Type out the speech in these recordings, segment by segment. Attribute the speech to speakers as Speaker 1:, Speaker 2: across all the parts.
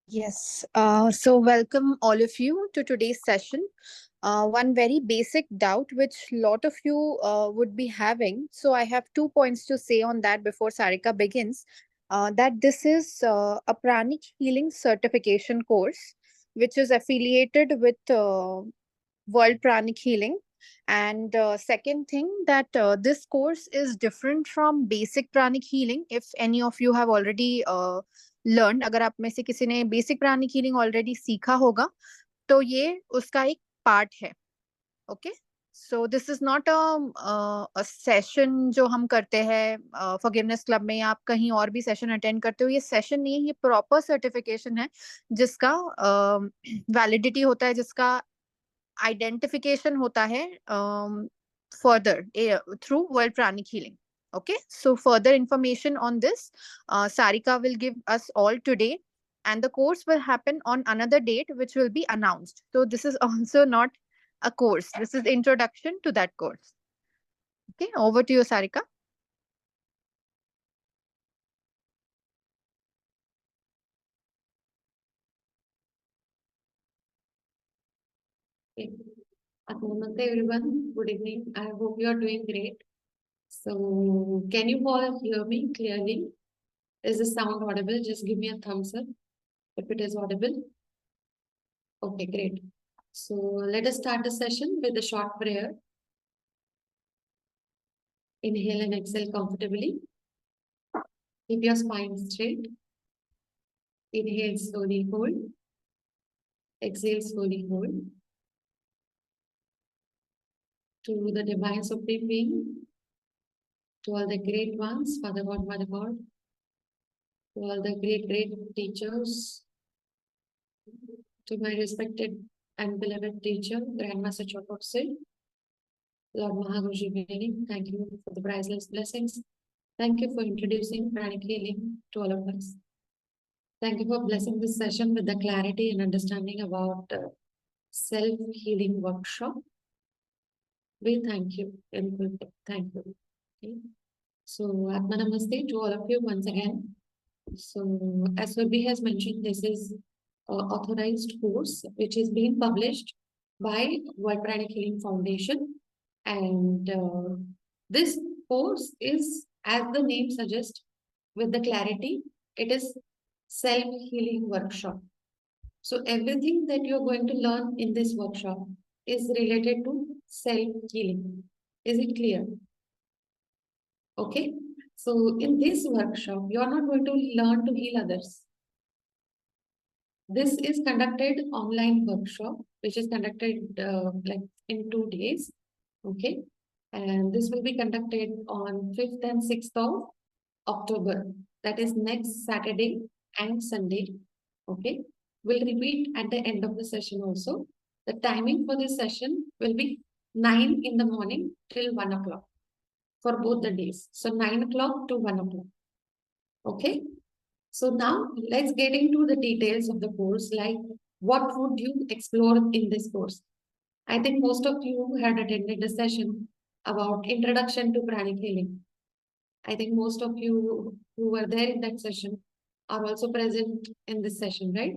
Speaker 1: Yes, so welcome all of you to today's session. One very basic doubt which a lot of you would be having. So I have 2 points to say on that before Sarika begins. That this is a pranic healing certification course which is affiliated with World Pranic Healing. And second thing that this course is different from basic pranic healing. If any of you have already learned, अगर आप में से किसी ने basic pranic healing already सीखा होगा, तो ये उसका एक part है. Okay? So this is not a session जो हम करते हैं forgiveness club में या आप कहीं और भी session attend करते हो. ये session नहीं है, ये proper certification है जिसका validity होता है, जिसका identification hota hai further through World Pranic Healing. Okay, so further information on this, Sarika will give us all today, and the course will happen on another date, which will be announced. So this is also not a course. This is introduction to that course. Okay, over to you, Sarika.
Speaker 2: Okay. Aatma Namaste everyone. Good evening. I hope you are doing great. So, can you all hear me clearly? Is the sound audible? Just give me a thumbs up if it is audible. Okay, great. So, let us start the session with a short prayer. Inhale and exhale comfortably. Keep your spine straight. Inhale, slowly hold. Exhale, slowly hold. To the Divine Supreme Being, to all the great ones, Father God, Mother God, to all the great teachers, to my respected and beloved teacher, Grandmaster 𝗕𝗵𝘄𝗁, Lord 𝗻𝗁𝗲, thank you for the priceless blessings. Thank you for introducing pranic healing to all of us. Thank you for blessing this session with the clarity and understanding about self-healing workshop. We thank you. Thank you. Okay. So, Aatma Namaste to all of you once again. So, as 𝗕𝗵𝘄 has mentioned, this is authorized course which is being published by World Pranic Healing Foundation, and this course is, as the name suggests, with the clarity, it is self-healing workshop. So everything that you're going to learn in this workshop is related to self-healing. Is it clear? Okay. So in this workshop, you are not going to learn to heal others. This is conducted online workshop, which is conducted like in 2 days. Okay. And this will be conducted on 5th and 6th of October. That is next Saturday and Sunday. Okay. We'll repeat at the end of the session also. The timing for this session will be 9 in the morning till 1 o'clock for both the days. So 9 o'clock to 1 o'clock. Okay. So now let's get into the details of the course, like what would you explore in this course? I think most of you had attended the session about introduction to pranic healing. I think most of you who were there in that session are also present in this session, right?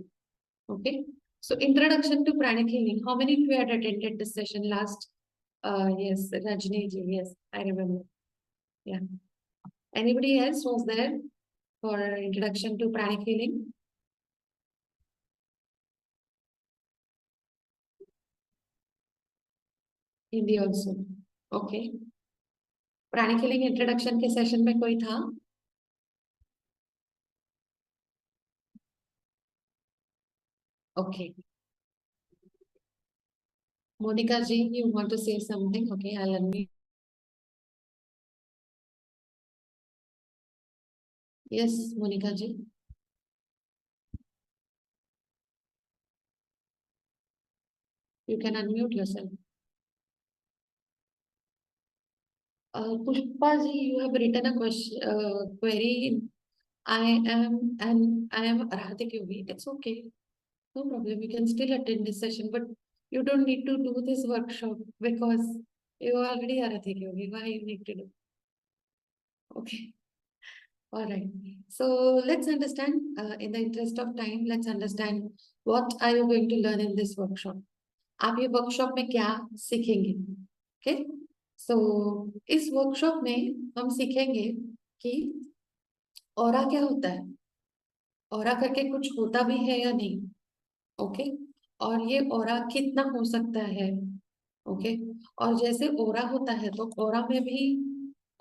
Speaker 2: Okay. So introduction to pranic healing. How many of you had attended this session last? Yes, Rajni ji. Yes, I remember. Yeah. Anybody else was there for introduction to pranic healing? Hindi also. Okay. Pranic healing introduction के session में कोई था? Okay. Monica ji, you want to say something? Okay, I'll unmute. Yes, Monica ji. You can unmute yourself. Pushpa ji, you have written a question, query. I am Arahatic yogi. It's okay. No problem. You can still attend this session, but you don't need to do this workshop because you are already Arahatic yogi. Why you need to do? Okay. All right. So let's understand, in the interest of time, let's understand what are you going to learn in this workshop. आप ये workshop में क्या सीखेंगे? Okay, सो इस workshop में हम सीखेंगे कि ऑरा क्या होता है, ऑरा करके कुछ होता भी है या नहीं, ओके, और ये ऑरा कितना हो सकता है, ओके, और जैसे ऑरा होता है तो ऑरा में भी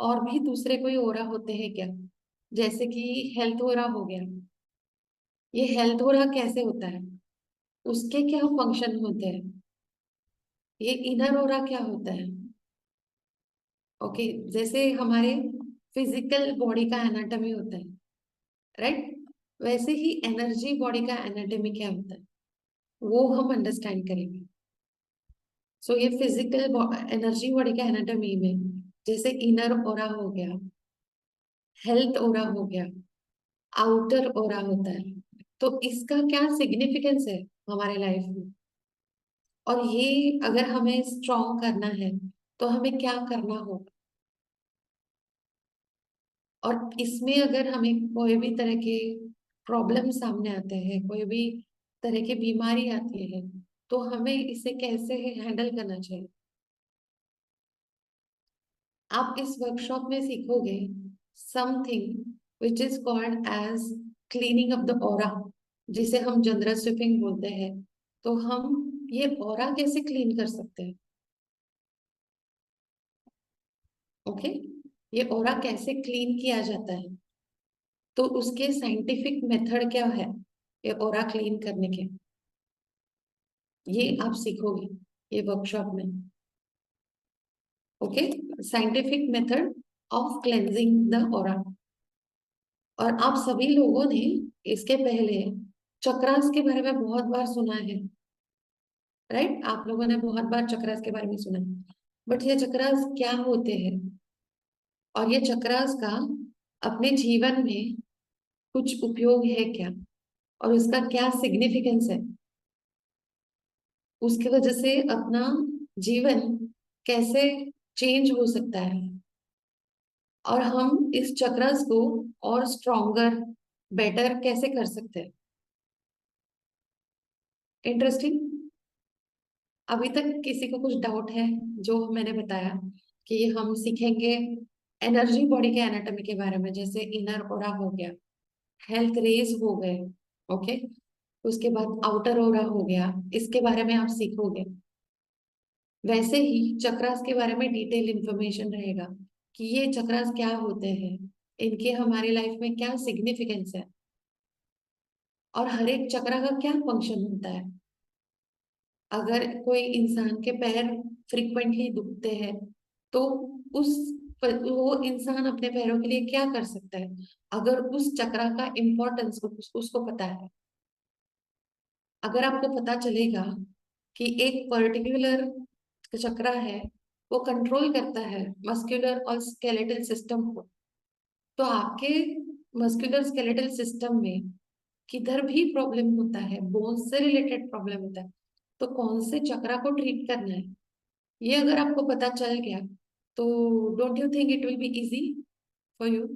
Speaker 2: और भी दूसरे कोई ऑरा होते हैं क्या, जैसे कि हेल्थ ऑरा हो गया, ये हेल्थ ऑरा कैसे होता है, उसके क्या फंक्शन होते हैं, ये इनर ऑरा क्या होता है, ओके, जैसे हमारे फिजिकल बॉडी का एनाटॉमी होता है, राइट, वैसे ही एनर्जी बॉडी का एनाटॉमी क्या होता है वो हम अंडरस्टैंड करेंगे। सो ये फिजिकल एनर्जी बॉडी का एनाटॉमी में जैसे इनर ओरा हो गया, हेल्थ ओरा हो गया, आउटर ओरा होता है, तो इसका क्या सिग्निफिकेंस है हमारे लाइफ में, और ये अगर हमें स्ट्रॉन्ग करना है तो हमें क्या करना होगा, और इसमें अगर हमें कोई भी तरह के प्रॉब्लम सामने आते हैं, कोई भी तरह की बीमारी आती है, तो हमें इसे कैसे हैंडल करना चाहिए। आप इस वर्कशॉप में सीखोगे something which is called as cleaning of the aura, जिसे हम जनरल स्वीपिंग बोलते हैं। तो हम ये ऑरा कैसे क्लीन कर सकते हैं, ओके, ये ऑरा कैसे क्लीन किया जाता है, तो उसके साइंटिफिक मेथड क्या है ये ऑरा क्लीन करने के, ये आप सीखोगे ये वर्कशॉप में, okay, scientific method of cleansing the aura. और आप सभी लोगों ने इसके पहले चक्रास के बारे में बहुत बार सुना है, राइट, आप लोगों ने बहुत बार चक्रास के बारे में सुना है, बट ये चक्रास क्या होते हैं, और ये चक्रास का अपने जीवन में कुछ उपयोग है क्या, और उसका क्या सिग्निफिकेंस है, उसकी वजह से अपना जीवन कैसे चेंज हो सकता है, और हम इस चक्रास को और स्ट्रॉन्गर बेटर कैसे कर सकते हैं। इंटरेस्टिंग। अभी तक किसी को कुछ डाउट है जो मैंने बताया कि हम सीखेंगे एनर्जी बॉडी के एनाटॉमी के बारे में, जैसे इनर ओरा हो गया, हेल्थ रेज हो गए, ओके, उसके बाद आउटर ओरा हो गया, इसके बारे में आप सीखोगे। वैसे ही चक्रास के बारे में डिटेल इंफॉर्मेशन रहेगा कि ये चक्रास क्या होते हैं, इनके हमारी लाइफ में क्या सिग्निफिकेंस है, और हर एक चक्रा का क्या फंक्शन होता है। अगर कोई इंसान के पैर फ्रिक्वेंटली दुखते हैं तो उस वो इंसान अपने पैरों के लिए क्या कर सकता है, अगर उस चक्रा का इम्पोर्टेंस उसको पता है। अगर आपको पता चलेगा कि एक पर्टिकुलर चक्रा है, वो कंट्रोल करता है मस्कुलर और स्केलेटल सिस्टम को, तो आपके मस्कुलर स्केलेटल सिस्टम में किधर भी प्रॉब्लम होता है, बोन्स से रिलेटेड प्रॉब्लम होता है, तो कौन से चक्रा को ट्रीट करना है, ये अगर आपको पता चल गया तो don't you think it will be easy for you.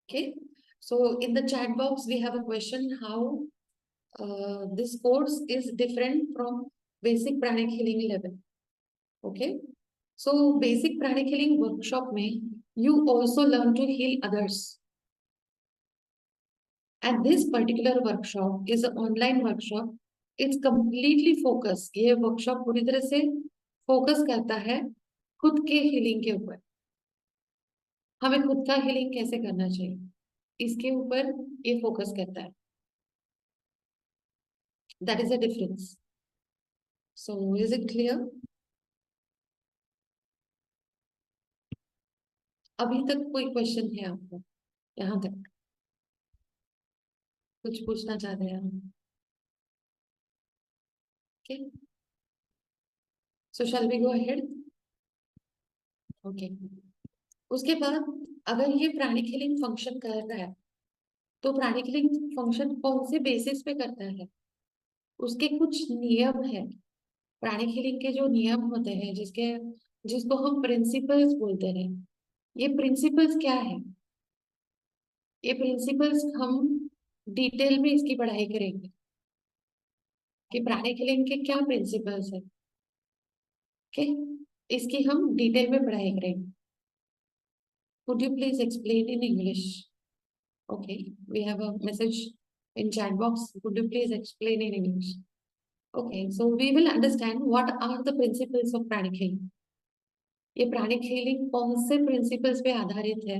Speaker 2: Okay, so in the chat box we have a question how this course is different from basic pranic healing level. Okay, so basic pranic healing workshop में you also learn to heal others, and this particular workshop is an online workshop. It's completely focused, ये workshop पूरी तरह से focus करता है खुद के healing के ऊपर, हमें खुद का हीलिंग कैसे करना चाहिए इसके ऊपर ये फोकस करता है। That is a difference. So is it clear? अभी तक कोई क्वेश्चन है आपको यहाँ तक, कुछ पूछना चाहते हैं आप? Okay, so shall we go ahead? Okay, उसके बाद अगर ये प्राणिक हीलिंग फंक्शन कर रहा है तो प्राणिक हीलिंग फंक्शन कौन से बेसिस पे करता है, उसके कुछ नियम है, प्राणिक हीलिंग के जो नियम होते हैं, जिसको हम प्रिंसिपल्स बोलते हैं, ये प्रिंसिपल्स क्या है? ये प्रिंसिपल्स हम डिटेल में इसकी पढ़ाई करेंगे कि प्राणिक हीलिंग के क्या प्रिंसिपल्स है। ओके, इसकी हम डिटेल में पढ़ाई करेंगे। Could you please explain in English? Okay, we have a message in chat box. Could you please explain in English? Okay, so we will understand what are the principles of pranic healing. ये pranic healing कौन से principles पे आधारित है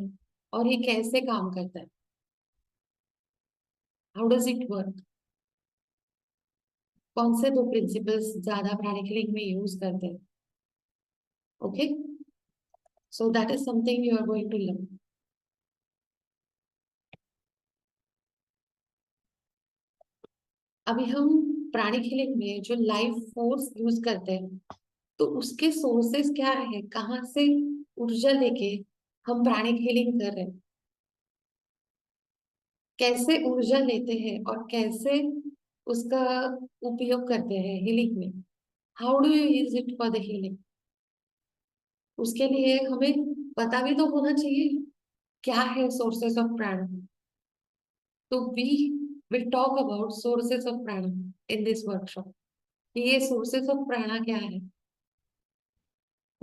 Speaker 2: और ये कैसे काम करता है? How does it work? कौन से दो प्रिंसिपल्स ज्यादा प्राणिक हीलिंग में यूज करते हैं? Okay, so that is something you are going to learn. अभी हम प्राणिक हीलिंग में जो लाइफ फोर्स यूज करते हैं, तो उसके सोर्सेस क्या है, कहाँ से ऊर्जा लेके हम प्राणिक हीलिंग कर रहे हैं, कैसे ऊर्जा लेते हैं और कैसे उसका उपयोग करते हैं हीलिंग में। How do you use it for the healing? उसके लिए हमें पता भी तो होना चाहिए क्या है सोर्सेस ऑफ प्राण। तो we will talk about sources of prana in this workshop. ये सोर्सेस ऑफ प्राणा क्या है?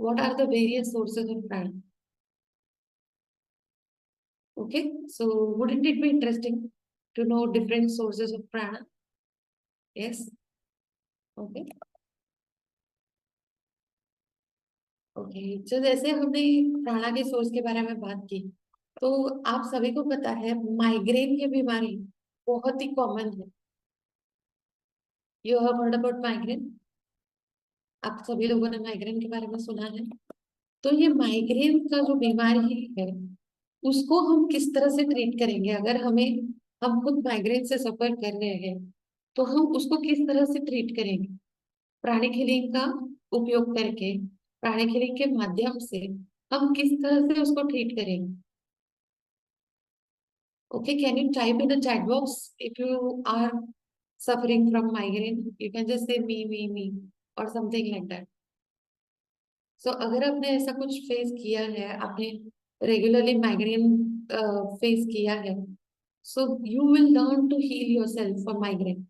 Speaker 2: What are the various sources of prana? Okay, so wouldn't it be interesting to know different sources of prana? Yes. Okay. Okay. तो जैसे हमने प्राणा के source के बारे में बात की, तो आप सभी को पता है माइग्रेन की बीमारी बहुत ही कॉमन है। You have heard about migraine? आप सभी लोगों ने माइग्रेन के बारे में सुना है। तो ये माइग्रेन का जो बीमारी है, उसको हम किस तरह से ट्रीट करेंगे? अगर हम खुद माइग्रेन से सफर कर रहे हैं, तो हम उसको किस तरह से ट्रीट करेंगे? प्राणिक हीलिंग का उपयोग करके, प्राणिक हीलिंग के माध्यम से हम किस तरह से उसको ट्रीट करेंगे? Okay, can you type in the chat box if you are suffering from migraine? You can just say me or something like that. So अगर आपने ऐसा कुछ फेस किया है, आपने रेगुलरली माइग्रेन फेस किया है, so you will learn to heal yourself for migraine.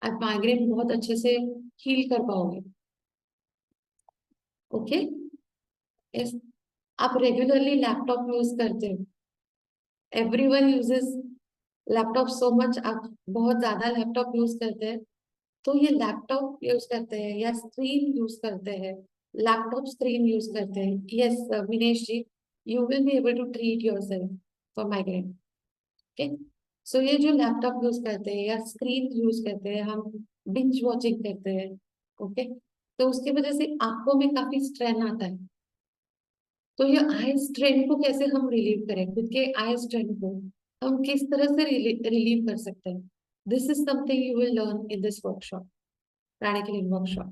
Speaker 2: आप माइग्रेन बहुत अच्छे से हील कर पाओगे। Okay, yes. आप रेगुलरली लैपटॉप यूज करते हो, everyone uses laptop so much, आप बहुत ज्यादा लैपटॉप यूज करते हैं। तो ये लैपटॉप यूज करते हैं या स्क्रीन यूज करते हैं, लैपटॉप स्क्रीन यूज करते हैं। Yes Minesh ji, you will be able to treat yourself for migraine. Okay, so ये जो लैपटॉप यूज करते हैं या स्क्रीन यूज करते हैं, हम बिंज वॉचिंग करते हैं। ओके, तो उसकी वजह से आंखों में काफी स्ट्रेन आता है। तो ये आई स्ट्रेन को कैसे हम रिलीव करें, खुद के आई स्ट्रेन को हम किस तरह से रिलीव कर सकते हैं? This is something you will learn in this workshop, pranic healing workshop.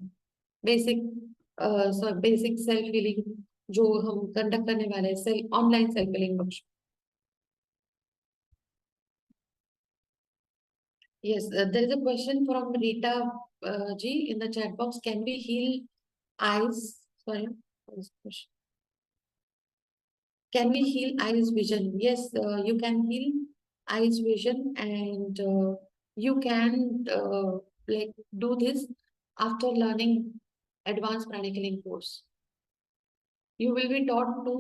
Speaker 2: Basic basic self healing जो हम कंडक्ट करने वाले हैं, self online self healing workshop. Yes, there is a question from Rita ji in the chat box. Can we heal eyes? Sorry, what is the question? Can we heal eyes vision? Yes, you can heal eyes vision, and you can like do this after learning advanced pranic healing course. You will be taught to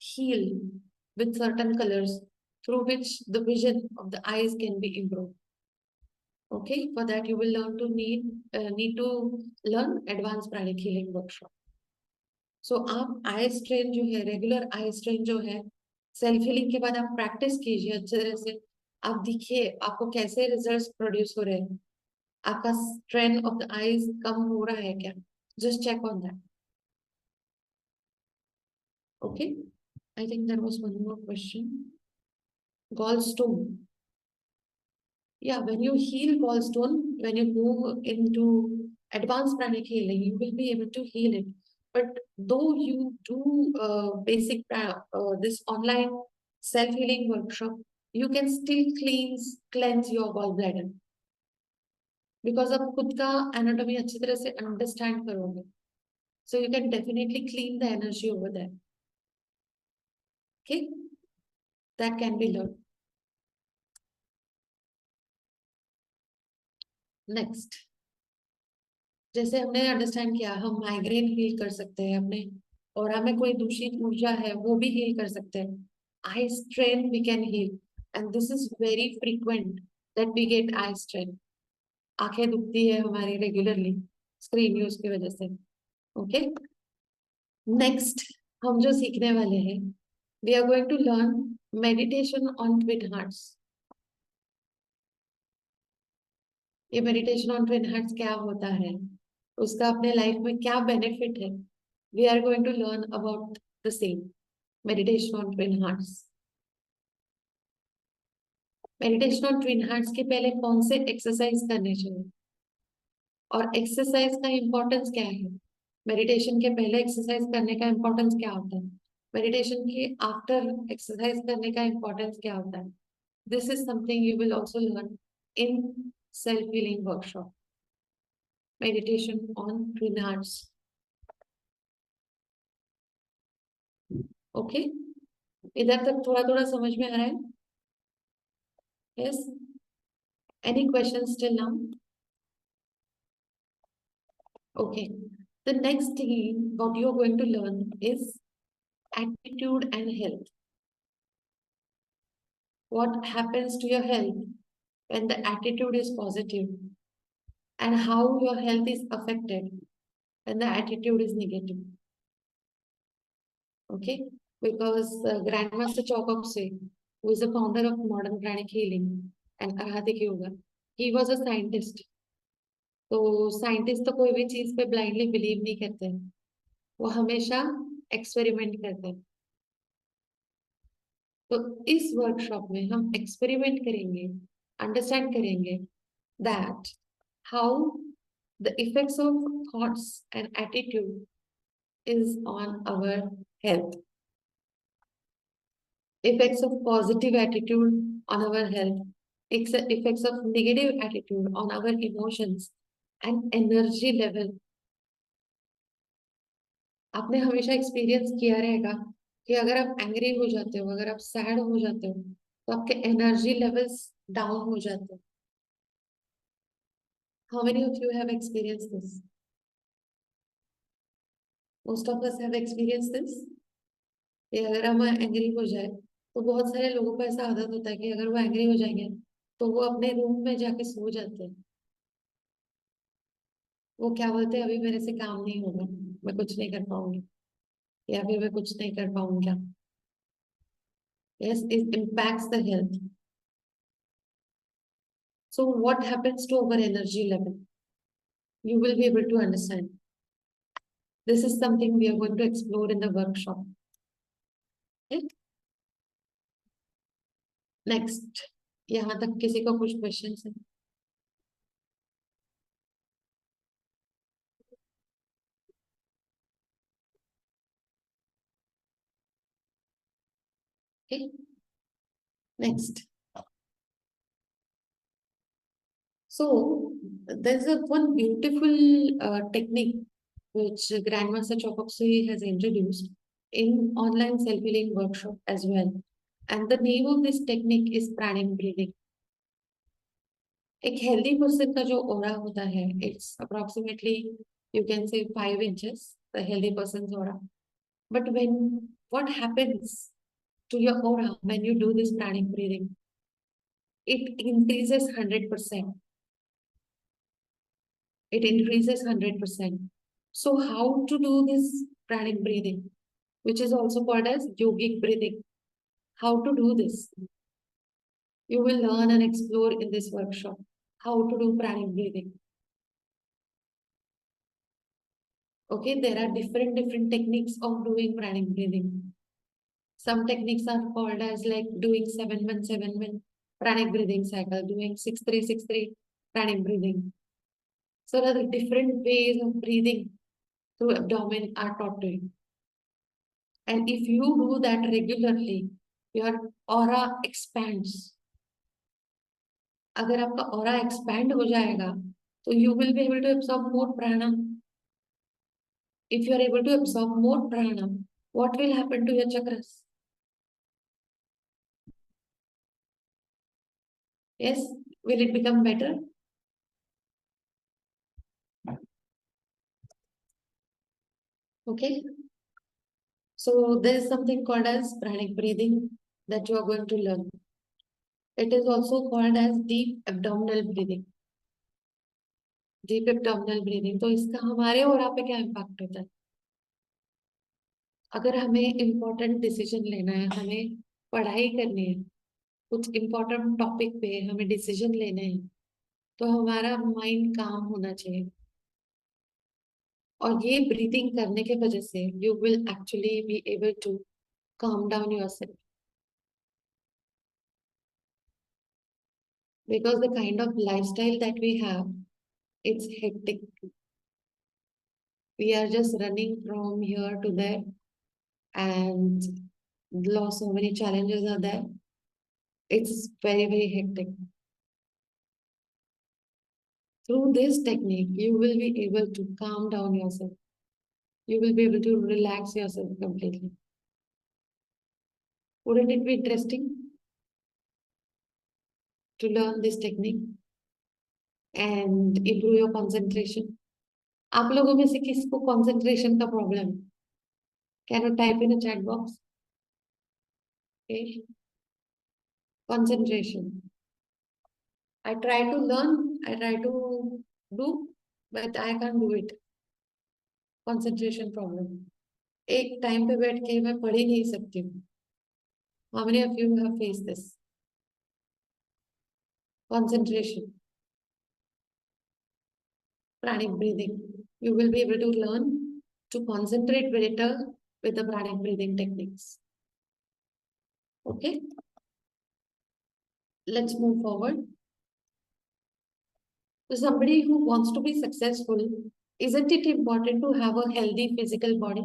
Speaker 2: heal with certain colors through which the vision of the eyes can be improved. Okay, for that you will learn to need to learn advanced pranic healing workshop. So आप eye strain जो है, regular eye strain जो है, self healing के बाद आप practice कीजिए अच्छे तरह से। आप देखिए आपको कैसे रिजल्ट्स प्रोड्यूस हो रहे हैं, आपका स्ट्रेन ऑफ द आईज कम हो रहा है क्या? Just check on that. Okay, I think there was one more question. Gallstone. Yeah, when you heal gallstone, when you go into advanced pranic healing, you will be able to heal it. But though you do basic this online self-healing workshop, you can still cleanse your gallbladder. Because आप खुद का anatomy अच्छी तरह से understand करोगे, so you can definitely clean the energy over there. Okay, that can be learned. Next, जैसे हमने understand किया, हम माइग्रेन हील कर सकते हैं अपने, और हमें कोई दूषित ऊर्जा है वो भी हील कर सकते हैं. Eye strain we can heal, and this is very frequent that we get eye strain. आंखें दुखती है हमारी रेगुलरली स्क्रीन यूज की वजह से. ओके, नेक्स्ट हम जो सीखने वाले हैं, we are going to learn meditation on twin hearts. ये मेडिटेशन ऑन ट्विन हार्ट्स क्या होता है, उसका अपने लाइफ में क्या बेनिफिट है, we are going to learn about the same meditation on twin hearts. Meditation on twin hearts के पहले कौन से एक्सरसाइज करने चाहिए, और एक्सरसाइज का इंपॉर्टेंस क्या है, मेडिटेशन के पहले एक्सरसाइज करने का इंपॉर्टेंस क्या होता है, मेडिटेशन के आफ्टर एक्सरसाइज करने का इंपॉर्टेंस क्या होता है. This is something you will also learn in self healing workshop, meditation on twin hearts. Okay, इधर तक थोड़ा थोड़ा समझ में आ रहा है? Yes, any questions till now? Okay, the next thing what you're going to learn is attitude and health. What happens to your health when the attitude is positive, and how your health is affected when the attitude is negative. Okay, because Grandmaster 𝗕𝗵𝗄𝗃, who is the founder of modern pranic healing and Arhatic yoga, he was a scientist. तो scientist तो कोई भी चीज पे blindly believe नहीं करते हैं, वो हमेशा एक्सपेरिमेंट करते हैं. तो इस वर्कशॉप में हम एक्सपेरिमेंट करेंगे, अंडरस्टैंड करेंगे that how the effects of thoughts and attitude is on our health, effects of positive attitude on our health, effects of negative attitude on our emotions and energy level. आपने हमेशा experience किया रहेगा कि अगर आप angry हो जाते हो, अगर आप सैड हो जाते हो, तो आपके एनर्जी लेवल्स डाउन हो जाते हैं. How many of you have experience this? Most of us have experience this. अगर हम एंग्री हो जाए, तो बहुत सारे लोगों को ऐसा आदत होता है कि अगर वो एंग्री हो जाएंगे तो वो अपने रूम में जाके सो जाते हैं. वो क्या बोलते हैं, अभी मेरे से काम नहीं होगा, मैं कुछ नहीं कर पाऊंगी, या फिर मैं कुछ नहीं कर पाऊंगा. Yes, it impacts the health. So what happens to our energy level? You will be able to understand. This is something we are going to explore in the workshop. Okay? Next, यहाँ तक किसी को कुछ questions है? Okay. Next. So there's a one beautiful technique which Grandmaster 𝗕𝗵𝗄𝗃 has introduced in online self-healing workshop as well. And the name of this technique is pranic breathing. एक healthy person का जो aura होता है, it's approximately, you can say 5 inches, the healthy person's aura. But what happens to your aura when you do this pranic breathing? It increases 100%. It increases 100%. So how to do this pranic breathing, which is also called as yogic breathing? How to do this? You will learn and explore in this workshop how to do pranic breathing. Okay, there are different techniques of doing pranic breathing. Some techniques are called as like doing 7-1-7-1 pranic breathing cycle, doing 6-3-6-3 pranic breathing. So there are different ways of breathing through abdomen are taught to you. And if you do that regularly, your aura expands. अगर आपका aura expand हो जाएगा, So you will be able to absorb more prana. If you are able to absorb more prana, what will happen to your chakras? Yes, will it become better? Okay. So there is something called as pranic breathing that you are going to learn. It is also called as deep abdominal breathing. Deep abdominal breathing. तो इसका हमारे और आप पे क्या impact होता है? अगर हमें इम्पोर्टेंट डिसीजन लेना है, हमें पढ़ाई करनी है, कुछ इम्पोर्टेंट टॉपिक पे हमें डिसीजन लेने हैं, तो हमारा माइंड काम होना चाहिए. और ये ब्रीथिंग करने के वजह से you will actually be able to calm down yourself. Because the kind of lifestyle that we have, it's hectic. We are just running from here to there, and so many challenges are there. It's very, very hectic. Through this technique, you will be able to calm down yourself. You will be able to relax yourself completely. Wouldn't it be interesting to learn this technique and improve your concentration? आप लोगों में से किसको concentration का problem है? Can you type in a chat box? Okay. Concentration. I try to learn, I try to do, but I can't do it. Concentration problem. एक time पे बैठ के मैं पढ़ ही नहीं सकती हूँ. How many of you have faced this? Concentration. Pranic breathing. You will be able to learn to concentrate better with the pranic breathing techniques. Okay. Let's move forward. So somebody who wants to be successful, isn't it important to have a healthy physical body?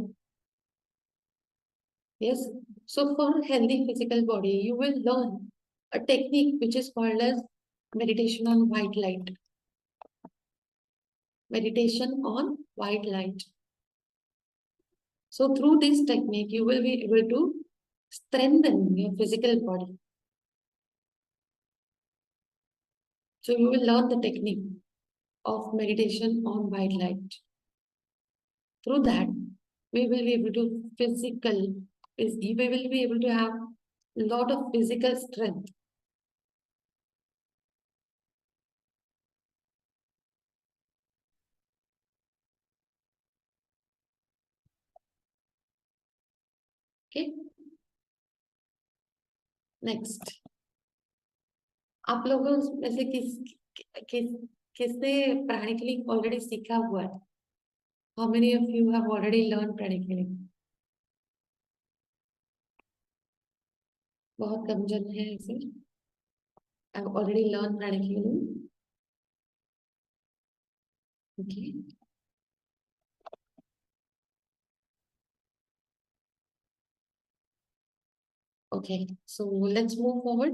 Speaker 2: Yes. So for healthy physical body, you will learn a technique which is called as meditation on white light. Meditation on white light. So through this technique, you will be able to strengthen your physical body. So you will learn the technique of meditation on white light. Through that, we will be able to we will be able to have a lot of physical strength. Okay. Next. आप लोगों में से किसने pranic healing already सीखा हुआ है? How many of you have already learned pranic healing? बहुत कम जन है ऐसे. I've already learned pranic healing. Okay. Okay, so let's move forward.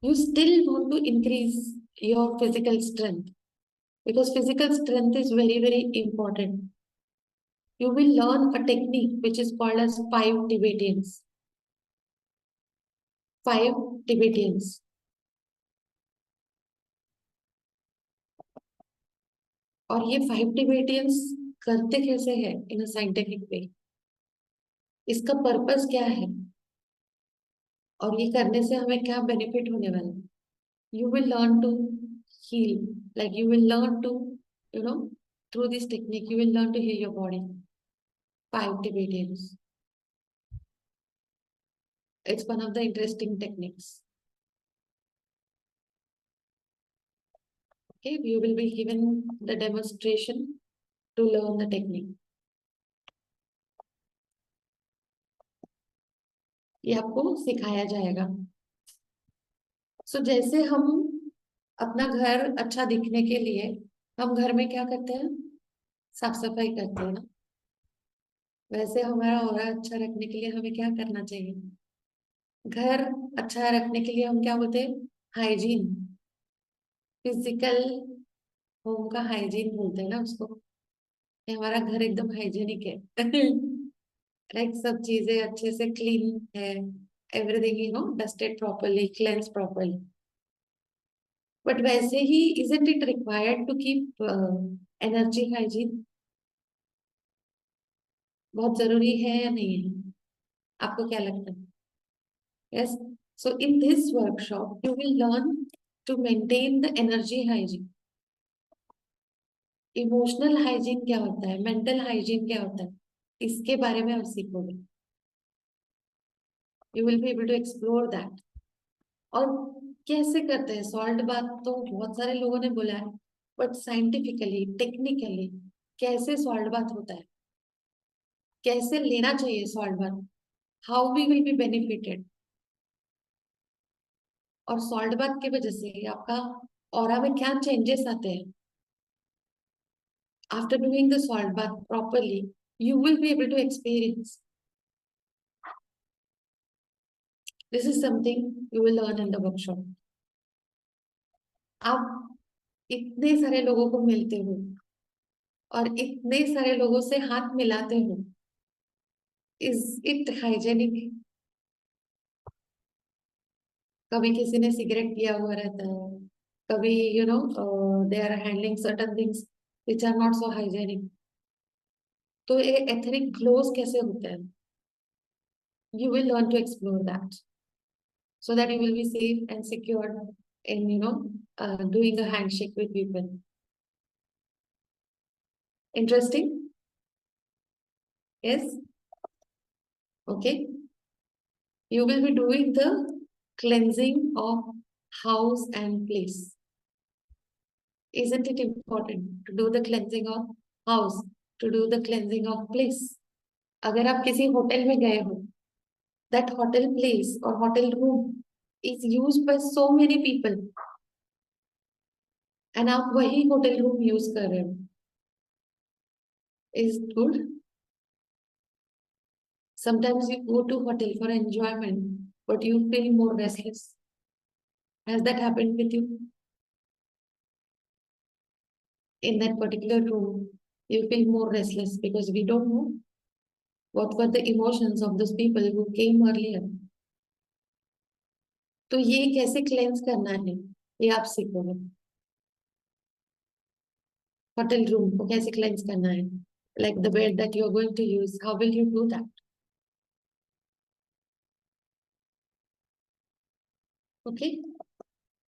Speaker 2: You still want to increase your physical strength because physical strength is very, very important. You will learn a technique which is called as 5 Tibetans. 5 Tibetans. और ये 5 Tibetans करते कैसे हैं in a scientific way? इसका purpose क्या है? और ये करने से हमें क्या बेनिफिट होने वाला है? You will learn to heal. Like you will learn to, through this technique, you will learn to heal your body. 5 Tibetans. It's one of the interesting techniques. Okay, you will be given the demonstration to learn the technique. ये आपको सिखाया जाएगा. So जैसे हम अपना घर अच्छा दिखने के लिए हम घर में क्या करते हैं? साफ सफाई करते हैं ना. वैसे हमारा ऑरा अच्छा रखने के लिए हमें क्या करना चाहिए? घर अच्छा रखने के लिए हम क्या बोलते हैं? हाइजीन. फिजिकल होम का हाइजीन बोलते हैं ना उसको, कि हमारा घर एकदम हाइजीनिक है। लाइक सब चीजें अच्छे से क्लीन है, everything dusted properly, cleanse properly. But वैसे ही isn't it required to keep energy hygiene? बहुत जरूरी है या नहीं है? आपको क्या लगता है? Yes. So in this workshop, you will learn to maintain the energy hygiene. Emotional hygiene क्या होता है, मेंटल हाइजीन क्या होता है, इसके बारे में आप सीखोगे। You will be able to explore that. और कैसे करते हैं सॉल्ट बाथ, तो बहुत सारे लोगों ने बोला है, बट साइंटिफिकली, टेक्निकली कैसे सॉल्ट बाथ होता है, कैसे लेना चाहिए salt bath, how we will be benefited. और सॉल्ट बाथ की वजह से आपका ऑरा में क्या चेंजेस आते हैं। After doing the salt bath properly, you will be able to experience. This is something you will learn in the workshop. आप इतने सारे लोगों को मिलते हो और इतने सारे लोगों से हाथ मिलाते हो, इज इट हाइजेनिक? कभी किसी ने सिगरेट पिया हुआ रहता है, कभी they are handling certain things which are not so hygienic. तो ये एथनिक ग्लोज कैसे होते हैं, you will learn to explore that, so that you will be safe and secure in doing a handshake with people. Interesting? Yes. Okay. You will be doing the cleansing of house and place. Isn't it important to do the cleansing of house, to do the cleansing of place? अगर आप किसी hotel में गए हो, that hotel place or hotel room is used by so many people, and आप वही hotel room use कर रहे हो, is good. Sometimes you go to hotel for enjoyment, but you feel more restless. Has that happened with you? In that particular room, you feel more restless because we don't know what were the emotions of those people who came earlier. तो ये कैसे cleanse करना है, ये आप सीखोगे। Hotel room को कैसे क्लेंस करना है, like the bed that you are going to use, how will you do that? Okay.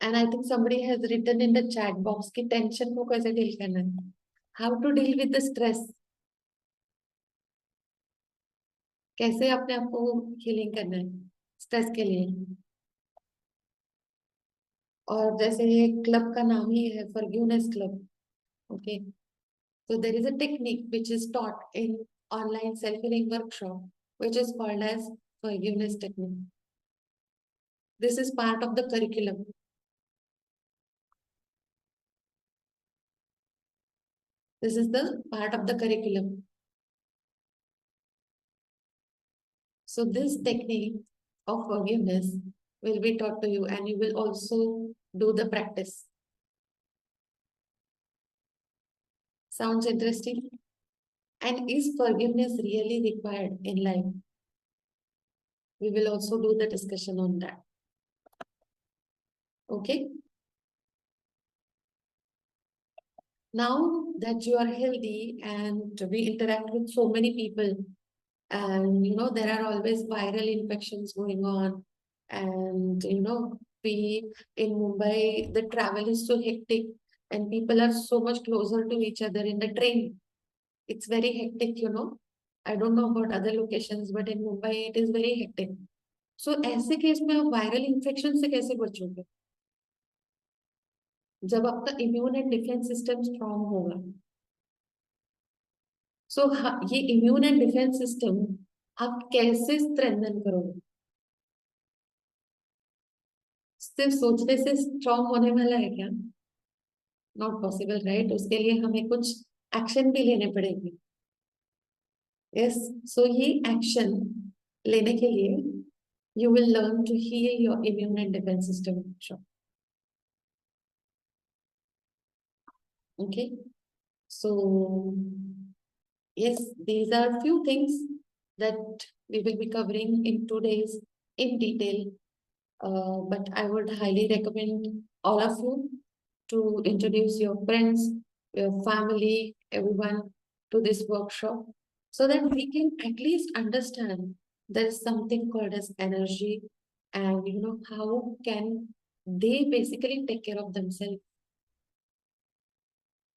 Speaker 2: And I think somebody has written in the chat box कि टेंशन को कैसे डील करना है, how to deal with the stress, कैसे अपने आप को healing करना है स्ट्रेस के लिए। और जैसे ये क्लब का नाम ही है forgiveness club, okay, so there is a technique which is taught in online self-healing workshop which is called as forgiveness technique. This is part of the curriculum. This is the part of the curriculum. So this technique of forgiveness will be taught to you, and you will also do the practice. Sounds interesting? And is forgiveness really required in life? We will also do the discussion on that. Okay. Now that you are healthy and we interact with so many people, and there are always viral infections going on, and we in Mumbai the travel is so hectic and people are so much closer to each other in the train. It's very hectic. I don't know about other locations, but in Mumbai it is very hectic. So ऐसे case में आप viral infection से कैसे बचोगे जब आपका immune and defence system strong होगा। सो ये immune and defence system आप कैसे स्ट्रेंथन करोगे? सिर्फ सोचने से स्ट्रांग होने वाला है क्या? Not possible, right? उसके लिए हमें कुछ एक्शन भी लेने पड़ेंगे। यस, सो ये एक्शन लेने के लिए you will learn to heal your immune and defense system. Okay, so yes, these are few things that we will be covering in 2 days in detail. But I would highly recommend all of you to introduce your friends, your family, everyone to this workshop so that we can at least understand there is something called as energy, and how can they basically take care of themselves.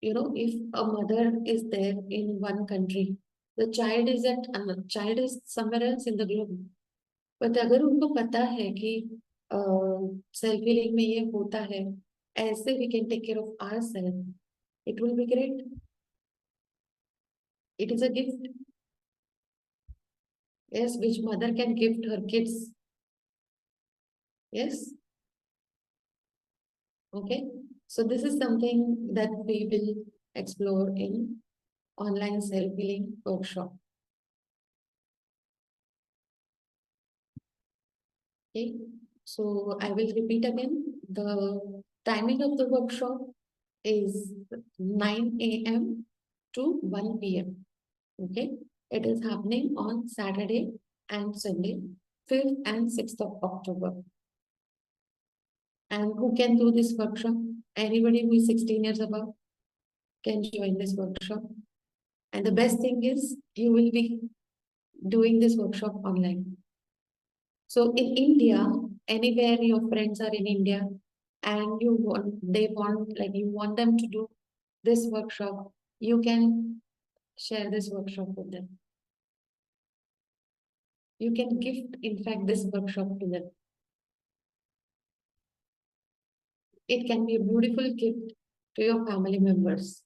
Speaker 2: If a mother is there in one country, the child is at another child is somewhere else in the globe. But अगर उनको पता है कि self healing में ये होता है, ऐसे we can take care of ourselves, it will be great. It is a gift. Yes, which mother can gift her kids? Yes. Okay. So this is something that we will explore in online self-healing workshop. Okay. So I will repeat again. The timing of the workshop is 9 a.m. to 1 p.m. Okay. It is happening on Saturday and Sunday, 5th and 6th of October. And who can do this workshop? Anybody who is 16 years above can join this workshop. And the best thing is you will be doing this workshop online. So in India, anywhere your friends are in India and you want them to do this workshop, you can share this workshop with them. You can gift, in fact, this workshop to them. It can be a beautiful gift to your family members.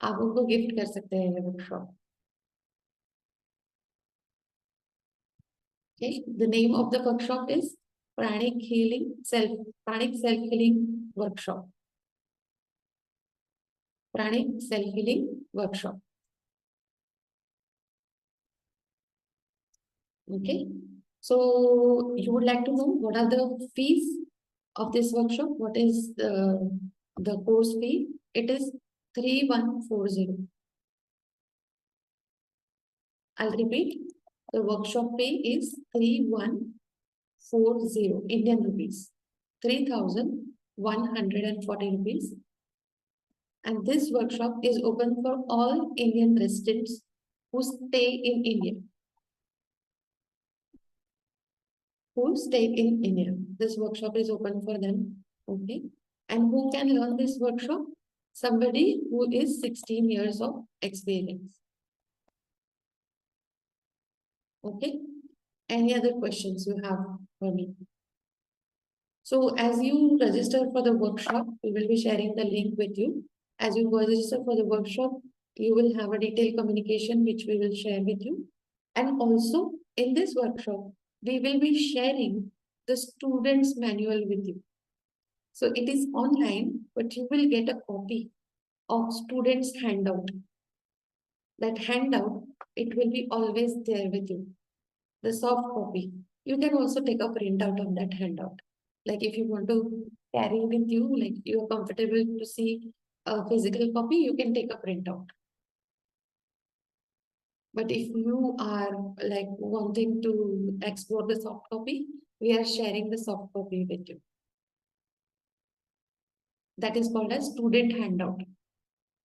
Speaker 2: आप उनको gift कर सकते हैं ये workshop. Okay, the name of the workshop is Pranic Self-Healing Workshop. Pranic Self-Healing Workshop. Okay, so you would like to know what are the fees of this workshop? What is the course fee? It is 3140. I'll repeat. The workshop fee is 3140 Indian rupees, 3,140 rupees. And this workshop is open for all Indian residents who stay in India. This workshop is open for them. Okay. And who can learn this workshop? Somebody who is 16 years of experience. Okay. Any other questions you have for me? So as you register for the workshop, we will be sharing the link with you. As you register for the workshop, you will have a detailed communication which we will share with you. And also in this workshop, we will be sharing the student's manual with you. So it is online, but you will get a copy of student's handout. That handout, it will be always there with you. The soft copy. You can also take a printout of that handout. Like if you want to carry with you, like you are comfortable to see a physical copy, you can take a printout. But if you are like wanting to explore the soft copy, we are sharing the soft copy with you. That is called a student handout.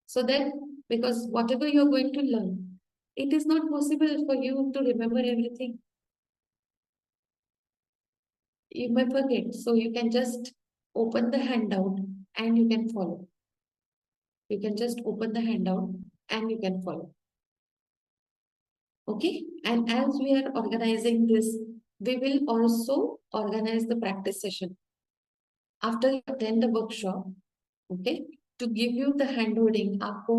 Speaker 2: So that because whatever you're going to learn, it is not possible for you to remember everything. You may forget. So you can just open the handout and you can follow. You can just open the handout and you can follow. Okay. And as we are organizing this, we will also organize the practice session. After you attend the workshop, okay, to give you the handholding, आपको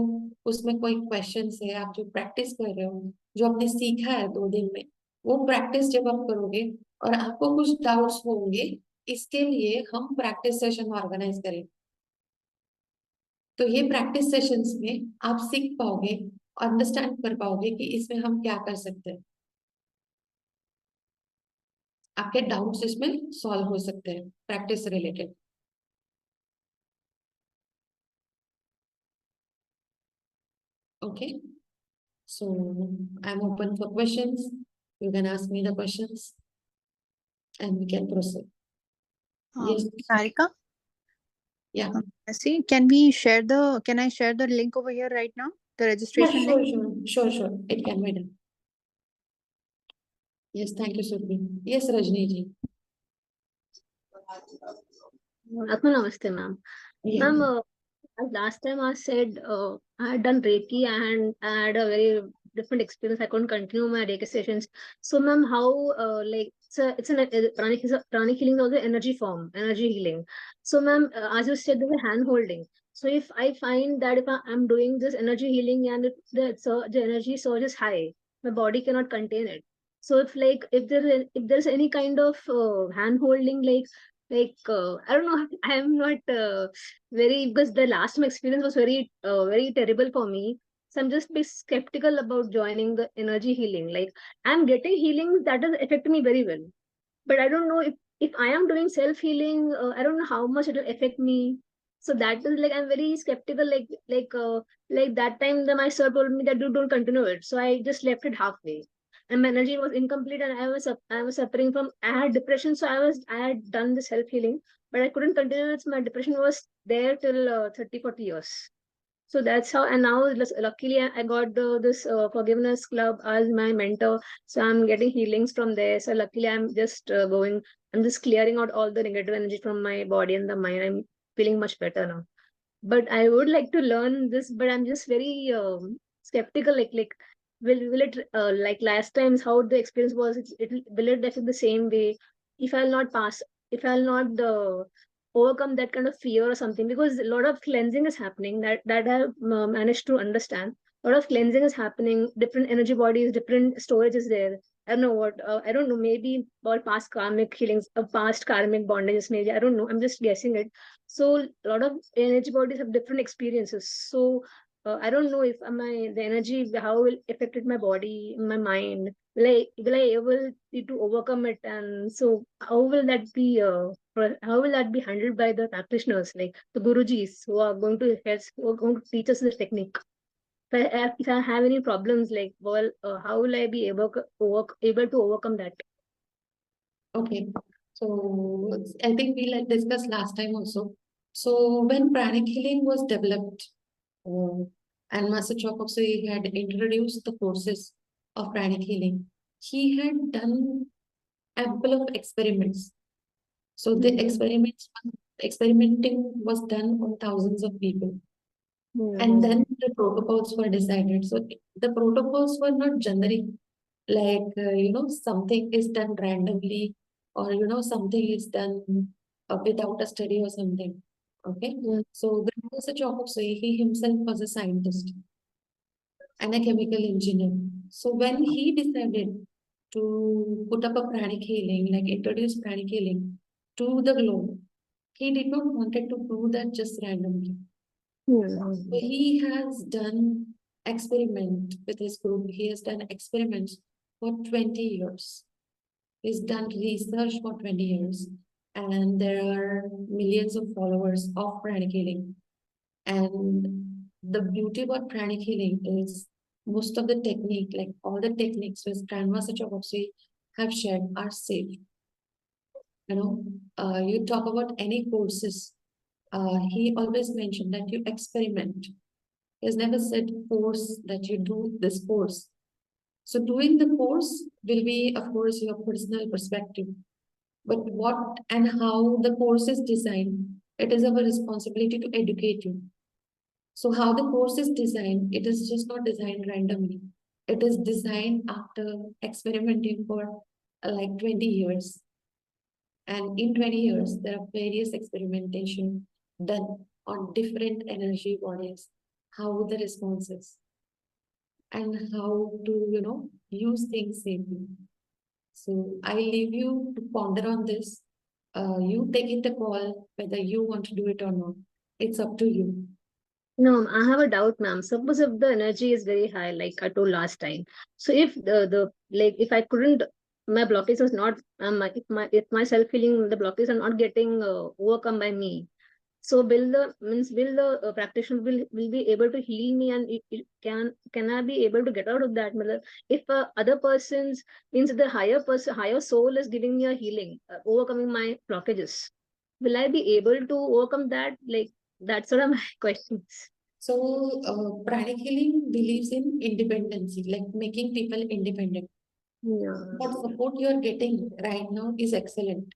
Speaker 2: उसमें कोई questions है, आप जो practice कर रहे हो, जो आपने सीखा है 2 दिन में, वो practice जब आप करोगे और आपको कुछ doubts होंगे, इसके लिए हम practice session organize करेंगे. तो ये practice sessions में आप सीख पाओगे, understand कर पाओगे कि इसमें हम क्या कर सकते हैं. आपके doubts इसमें solve हो सकते हैं practice related. Okay. So I'm open for questions. You can ask me the questions and we can proceed. Yes.
Speaker 1: Sarika?
Speaker 2: Yeah.
Speaker 1: I see. Can I share the link over here right now? The registration link?
Speaker 2: Sure. It can be done. Yes, thank you, Surbi. Yes, Rajni ji.
Speaker 3: Aatma Namaste, ma'am.
Speaker 2: Yeah.
Speaker 3: Ma'am, last time I said I had done Reiki and I had a very different experience. I couldn't continue my Reiki sessions. So, ma'am, how pranic healing is also energy form, energy healing. So, ma'am, as you said, there's a hand holding. So, if I find that if I'm doing this energy healing and the energy surge is high, my body cannot contain it. So, if there's any kind of hand holding, I don't know, I am not very, because the last time experience was very terrible for me. So I'm just be skeptical about joining the energy healing. Like, I'm getting healings that has affected me very well, but I don't know if I am doing self healing. I don't know how much it will affect me. So that is like, I'm very skeptical. Like that time that my sir told me that you don't continue it. So I just left it halfway. And my energy was incomplete, and I was suffering from, I had depression. So I had done the self healing, but I couldn't continue it. My depression was there till 30-40 years. So that's how. And now luckily I got this forgiveness club as my mentor. So I'm getting healings from there. So luckily I'm just I'm just clearing out all the negative energy from my body and the mind. I'm feeling much better now. But I would like to learn this, but I'm just very skeptical. Will it like last times how the experience was? Will it affect the same way? If I'll not pass, if I'll not overcome that kind of fear or something, because a lot of cleansing is happening that I've managed to understand. A lot of cleansing is happening. Different energy bodies, different storage is there. I don't know what. I don't know. Maybe all past karmic healings, past karmic bondages. Maybe I don't know. I'm just guessing it. So a lot of energy bodies have different experiences. So I don't know if the energy, how will affected my body, my mind. Will I able to overcome it? And so how will that be? How will that be handled by the practitioners, like the gurujis who are going to who are going to teach us this technique? If I have any problems, like, well, how will I be able to overcome that?
Speaker 2: Okay. So I think we like discussed last time also. So when pranic healing was developed, and Master 𝗁𝗁 had introduced the courses of pranic healing, he had done ample of experiments. So the experimenting was done on thousands of people. And then the protocols were decided. So the protocols were not generic, like, something is done randomly, or, something is done without a study or something. Okay. So the Master 𝗁𝗁, he himself was a scientist and a chemical engineer. So when he decided to put up a pranic healing, like introduce pranic healing to the globe, he did not wanted to do that just randomly. So he has done experiment with his group. He has done experiments for 20 years. He's done research for 20 years. And there are millions of followers of pranic healing. And the beauty about pranic healing is most of the technique, like all the techniques which Master 𝗁𝗁 have shared are safe. You talk about any courses, he always mentioned that you experiment. He has never said force that you do this course. So doing the course will be, of course, your personal perspective. But what and how the course is designed, it is our responsibility to educate you. So how the course is designed, it is just not designed randomly. It is designed after experimenting for like 20 years. And in 20 years, there are various experimentation done on different energy bodies, how the response is, and how to, use things safely. So I leave you to ponder on this. You take it a call whether you want to do it or not. It's up to you.
Speaker 3: No, I have a doubt, ma'am. Suppose if the energy is very high, like I told last time. So if if I couldn't, my blockage was not, if my self healing, the blockage are not getting overcome by me. So will the practitioner will be able to heal me, and can I be able to get out of that? If other persons, means the higher soul is giving me a healing, overcoming my blockages, will I be able to overcome that? Like, that's sort of my questions.
Speaker 2: So, pranic healing believes in independency, like making people independent.
Speaker 3: Yeah.
Speaker 2: What support you are getting right now is excellent.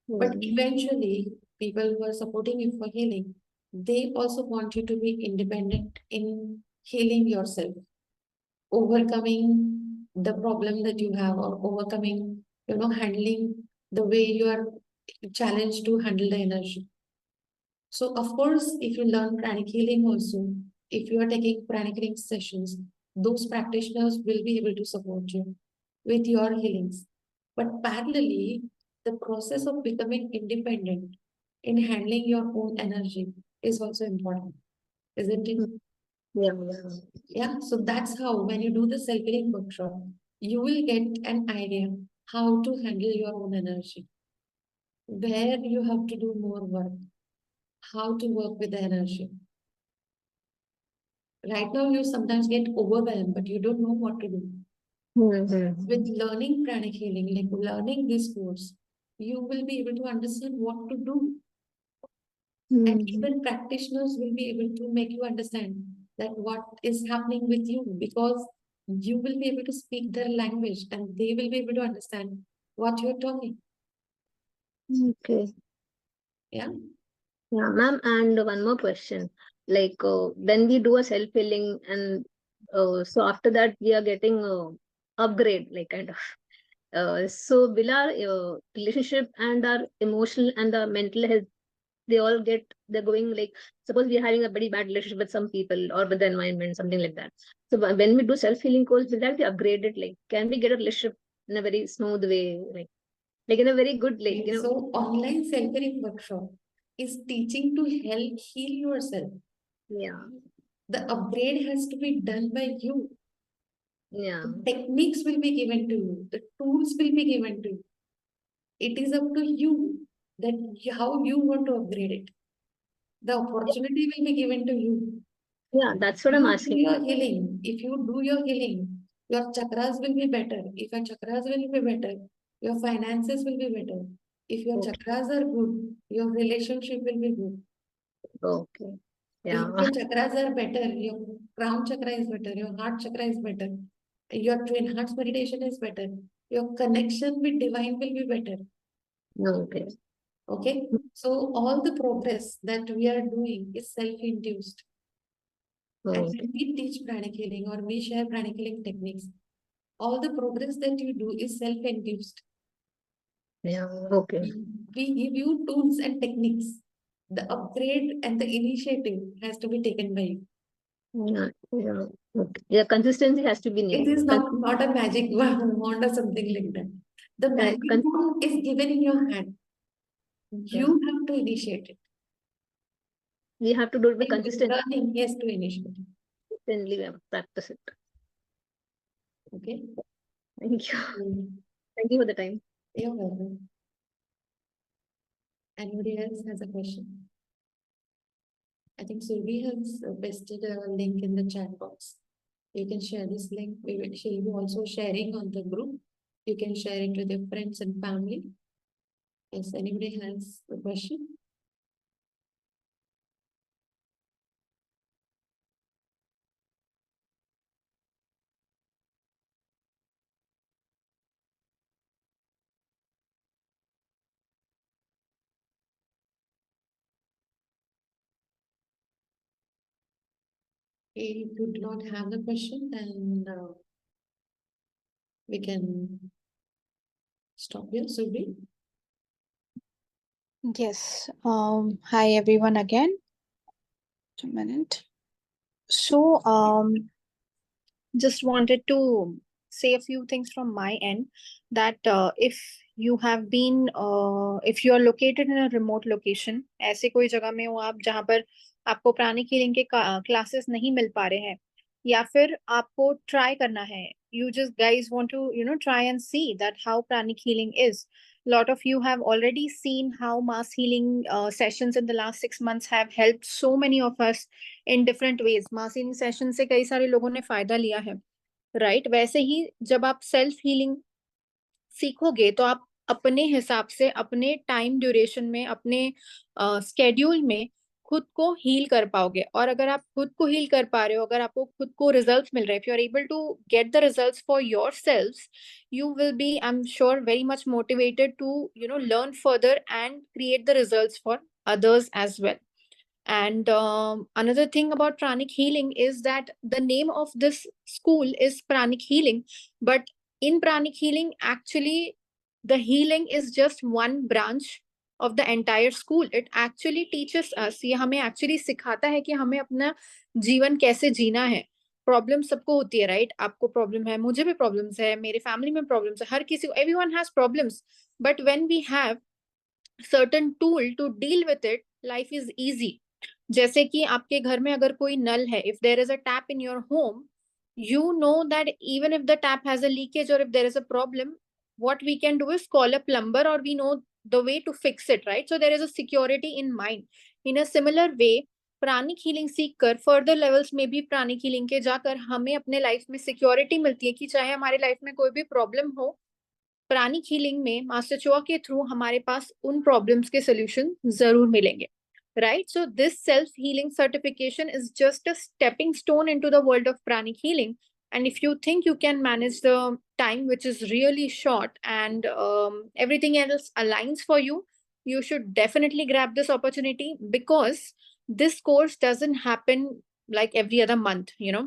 Speaker 2: But eventually, people who are supporting you for healing, they also want you to be independent in healing yourself, overcoming the problem that you have, or overcoming, handling the way you are challenged to handle the energy. So, of course, if you learn pranic healing also, if you are taking pranic healing sessions, those practitioners will be able to support you with your healings. But parallelly, the process of becoming independent in handling your own energy is also important, isn't it?
Speaker 3: Yeah.
Speaker 2: Yeah. So that's how, when you do the self-healing workshop, you will get an idea how to handle your own energy, where you have to do more work, how to work with the energy. Right now, you sometimes get overwhelmed, but you don't know what to do. With learning pranic healing, like learning this course, you will be able to understand what to do. And even practitioners will be able to make you understand that what is happening with you, because you will be able to speak their language and they will be able to understand what you're talking.
Speaker 3: Okay.
Speaker 2: Yeah.
Speaker 3: Yeah, ma'am. And one more question. Like, when we do a self-healing, and so after that we are getting upgrade, like, kind of. So will our relationship and our emotional and our mental health, they're going, like, suppose we are having a very bad relationship with some people or with the environment, something like that. So when we do self-healing course, will that be upgraded? Like, can we get a relationship in a very smooth way, like in a very good, like,
Speaker 2: Okay, so online self-healing workshop is teaching to help heal yourself.
Speaker 3: Yeah.
Speaker 2: The upgrade has to be done by you.
Speaker 3: Yeah.
Speaker 2: The techniques will be given to you. The tools will be given to you. It is up to you that how you want to upgrade it. The opportunity will be given to you.
Speaker 3: Yeah, that's what I'm
Speaker 2: You do
Speaker 3: asking.
Speaker 2: your healing. If you do your healing, your chakras will be better. If your chakras will be better, your finances will be better. If your
Speaker 3: Okay.
Speaker 2: chakras are good, your relationship will be good.
Speaker 3: Okay.
Speaker 2: If
Speaker 3: Yeah.
Speaker 2: your chakras are better, your crown chakra is better, your heart chakra is better, your twin hearts meditation is better, your connection with divine will be better.
Speaker 3: Okay.
Speaker 2: Okay, so all the progress that we are doing is self-induced. And
Speaker 3: Okay.
Speaker 2: when we teach pranic healing or we share pranic healing techniques, all the progress that you do is self-induced.
Speaker 3: Yeah. Okay.
Speaker 2: We give you tools and techniques. The upgrade and the initiative has to be taken by you.
Speaker 3: Yeah. Yeah. Okay. Yeah. Consistency has to be
Speaker 2: It
Speaker 3: needed.
Speaker 2: is not a magic wand or something like that. The magic
Speaker 3: Con-
Speaker 2: wand is given in your hand.
Speaker 3: yeah.
Speaker 2: You have to initiate it.
Speaker 3: We have to do it with
Speaker 2: And
Speaker 3: consistency.
Speaker 2: learning, yes, to initiate it.
Speaker 3: Consistently, we have to practice it.
Speaker 2: Okay.
Speaker 3: Thank you.
Speaker 2: Mm.
Speaker 3: Thank you for the time.
Speaker 2: You're welcome. Anybody else has a question? I think Survi has pasted a link in the chat box. You can share this link. She'll be also sharing on the group. You can share it with your friends and family. Yes, anybody has a question? If you do not have the question, then we can stop here, Survi.
Speaker 1: Yes. Hi everyone again. Just a minute. So, just wanted to say a few things from my end, that if you have been, if you are located in a remote location, ऐसे कोई जगह में हो आप जहाँ पर आपको pranic healing के क्लासेस नहीं मिल पा रहे हैं, या फिर आपको ट्राई करना है, you just guys want to try and see that how pranic healing is, lot of you have already seen how mass healing sessions in the last 6 months have helped so many of us in different ways. Mass healing sessions से कई सारे लोगों ने फायदा लिया है, right? वैसे ही जब आप सेल्फ हीलिंग सीखोगे तो आप अपने हिसाब से, अपने टाइम ड्यूरेशन में, अपने स्केड्यूल में खुद को हील कर पाओगे. और अगर आप खुद को हील कर पा रहे हो, अगर आपको खुद को रिजल्ट्स मिल रहे हैं, if you are able to get the results for yourselves, you will be, I'm sure, very much motivated to, learn further and create the results for others as well. And another thing about pranic healing is that the name of this school is pranic healing, but in pranic healing, actually, the healing is just one branch of the entire school. It actually teaches us, ये हमें actually सिखाता है कि हमें अपना जीवन कैसे जीना है. प्रॉब्लम सबको होती है, राइट? आपको प्रॉब्लम है, मुझे भी प्रॉब्लम्स है, मेरे फैमिली में प्रॉब्लम्स है, हर किसी को, everyone has problems. But when we have certain tool to deal with it, life is easy. जैसे कि आपके घर में अगर कोई नल है, if there is a tap in your home, you know that even if the tap has a leakage or if there is a problem, what we can do is call a plumber, or we know the way to fix it, right? So there is a security in mind. In a similar way, pranic healing सीख कर further levels में भी pranic healing के जाकर हमें अपने life में security मिलती है कि चाहे हमारे लाइफ में कोई भी प्रॉब्लम हो, प्राणिक हीलिंग में मास्टर चोआ के थ्रू हमारे पास उन प्रॉब्लम्स के सोल्यूशन जरूर मिलेंगे, right? So this self-healing certification is just a stepping stone into the world of pranic healing. And if you think you can manage the time, which is really short, and everything else aligns for you, you should definitely grab this opportunity, because this course doesn't happen like every other month. A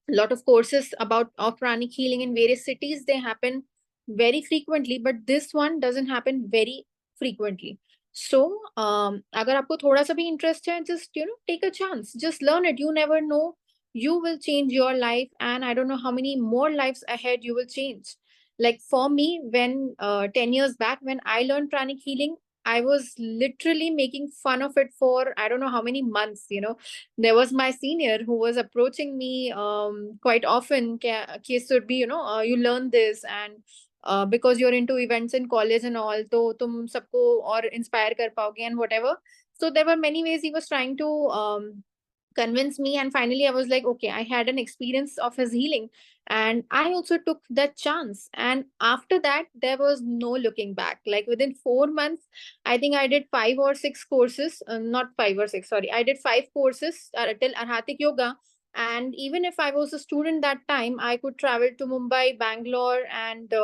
Speaker 1: lot of courses about of pranic healing in various cities, they happen very frequently, but this one doesn't happen very frequently. So agar aapko thoda sa bhi interest hai, just take a chance, just learn it. You never know, you will change your life, and I don't know how many more lives ahead you will change. Like for me, when 10 years back, when I learned pranic healing, I was literally making fun of it for I don't know how many months. There was my senior who was approaching me quite often. Should be, you learn this, and because you're into events in college and all, तो तुम सबको और inspire कर पाओगे and whatever. So there were many ways he was trying to convince me, and finally I was like, okay, I had an experience of his healing, and I also took that chance. And after that, there was no looking back. Like within 4 months, I think I did 5 or 6 courses. Not 5 or 6, sorry, I did 5 courses till Arhatic Yoga. And even if I was a student that time, I could travel to Mumbai, Bangalore, and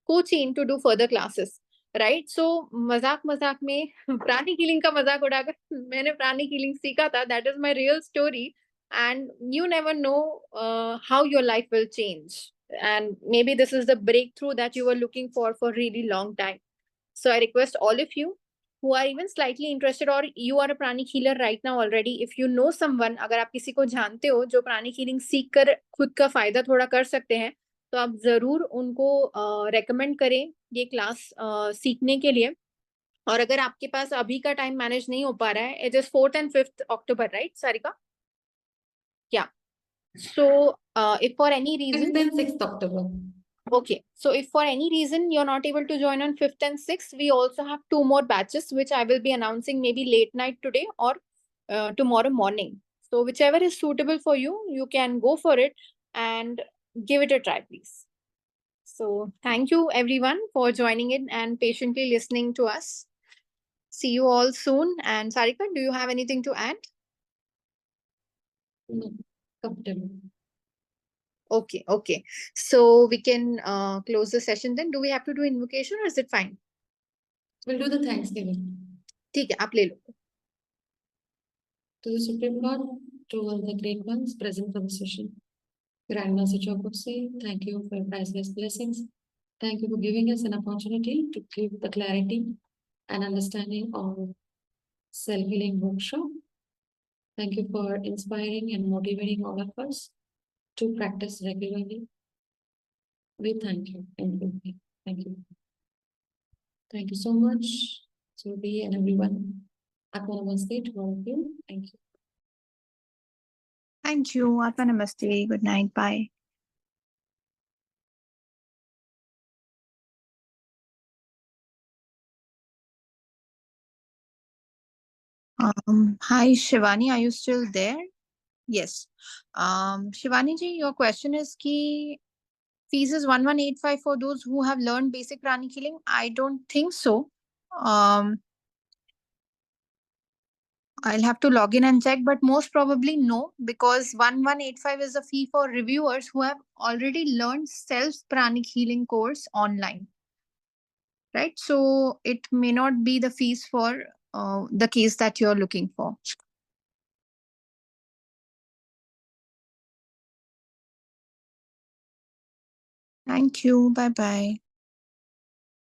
Speaker 1: Cochin to do further classes. Right. So मजाक मजाक में pranic healing का मजाक उड़ाकर मैंने pranic healing सीखा था. That is my real story, and you never know how your life will change, and maybe this is the breakthrough that you were looking for really long time. So I request all of you who are even slightly interested, or you are a pranic healer right now already, if you know someone, अगर आप किसी को जानते हो जो प्राणिक healing सीख कर खुद का फायदा थोड़ा कर सकते हैं, तो आप जरूर उनको रेकमेंड करें ये क्लास सीखने के लिए. और अगर आपके पास अभी का टाइम मैनेज नहीं हो पा रहा है, it is 4th and 5th October, right Sarika? क्या? So if for any reason
Speaker 2: 5th and 6th October.
Speaker 1: Okay, so if for any reason you're not able to join on 5th and 6th, we also have 2 more batches, which I will be announcing maybe late night today or tomorrow morning. So whichever is suitable for you, you can go for it and give it a try, please. So thank you everyone for joining in and patiently listening to us. See you all soon. And Sarika, do you have anything to add?
Speaker 2: No, comfortable.
Speaker 1: Okay, okay. So we can close the session then. Do we have to do invocation or is it fine?
Speaker 2: We'll do the Thanksgiving.
Speaker 1: ठीक है, आप ले लो.
Speaker 2: To the Supreme God, to all the great ones present for the session. Grandmaster 𝗕𝗵𝘄, thank you for your priceless blessings. Thank you for giving us an opportunity to give the clarity and understanding of self-healing workshop. Thank you for inspiring and motivating all of us to practice regularly. We thank you. Thank you. Thank you so much, Subi and everyone. Aatma Namaste to all of you. Thank you.
Speaker 1: Thank you. Aatma Namaste. Good night. Bye. Hi, Shivani, are you still there? Yes. Shivani ji, your question is ki fees is 1185 for those who have learned basic pranic healing. I don't think so. I'll have to log in and check, but most probably no, because 1185 is a fee for reviewers who have already learned self pranic healing course online. Right? So it may not be the fees for the case that you're looking for. Thank you. Bye bye.